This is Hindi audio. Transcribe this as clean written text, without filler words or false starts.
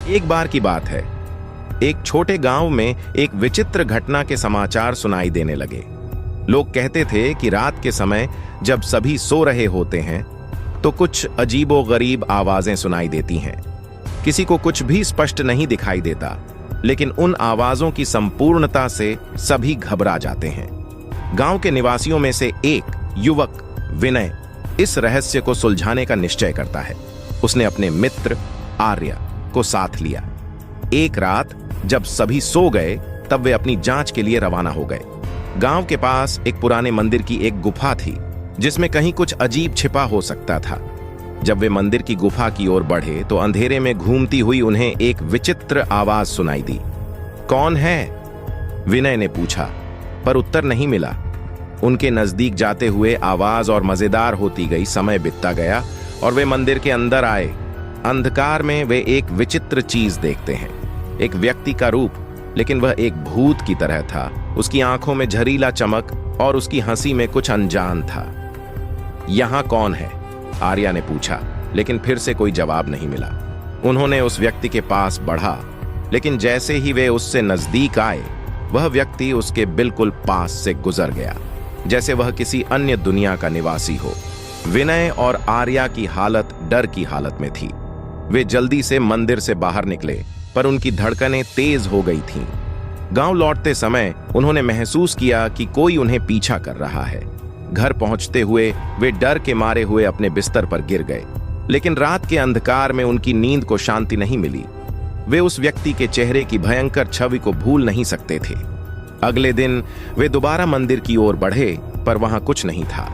एक बार की बात है, एक छोटे गांव में एक विचित्र घटना के समाचार सुनाई देने लगे। लोग कहते थे कि रात के समय जब सभी सो रहे होते हैं तो कुछ अजीबोगरीब आवाजें सुनाई देती हैं। किसी को कुछ भी स्पष्ट नहीं दिखाई देता, लेकिन उन आवाजों की संपूर्णता से सभी घबरा जाते हैं। गांव के निवासियों में से एक युवक विनय इस रहस्य को सुलझाने का निश्चय करता है। उसने अपने मित्र आर्य को साथ लिया। एक रात जब सभी सो गए तब वे अपनी जांच के लिए रवाना हो गए। गांव के पास एक पुराने मंदिर की एक गुफा थी जिसमें कहीं कुछ अजीब छिपा हो सकता था। जब वे मंदिर की गुफा की ओर बढ़े तो अंधेरे में घूमती हुई उन्हें एक विचित्र आवाज सुनाई दी। कौन है? विनय ने पूछा, पर उत्तर नहीं मिला। उनके नजदीक जाते हुए आवाज और मजेदार होती गई। समय बीतता गया और वे मंदिर के अंदर आए। अंधकार में वे एक विचित्र चीज देखते हैं, एक व्यक्ति का रूप, लेकिन वह एक भूत की तरह था। उसकी आंखों में झरीला चमक और उसकी हंसी में कुछ अनजान था। यहां कौन है? आर्या ने पूछा, लेकिन फिर से कोई जवाब नहीं मिला। उन्होंने उस व्यक्ति के पास बढ़ा, लेकिन जैसे ही वे उससे नजदीक आए, वह व्यक्ति उसके बिल्कुल पास से गुजर गया, जैसे वह किसी अन्य दुनिया का निवासी हो। विनय और आर्या की हालत डर की हालत में थी। वे जल्दी से मंदिर से बाहर निकले, पर उनकी धड़कनें तेज हो गई थीं। गांव लौटते समय उन्होंने महसूस किया कि कोई उन्हें पीछा कर रहा है। घर पहुंचते हुए वे डर के मारे हुए अपने बिस्तर पर गिर गए, लेकिन रात के अंधकार में उनकी नींद को शांति नहीं मिली। वे उस व्यक्ति के चेहरे की भयंकर छवि को भूल नहीं सकते थे। अगले दिन वे दोबारा मंदिर की ओर बढ़े, पर वहां कुछ नहीं था।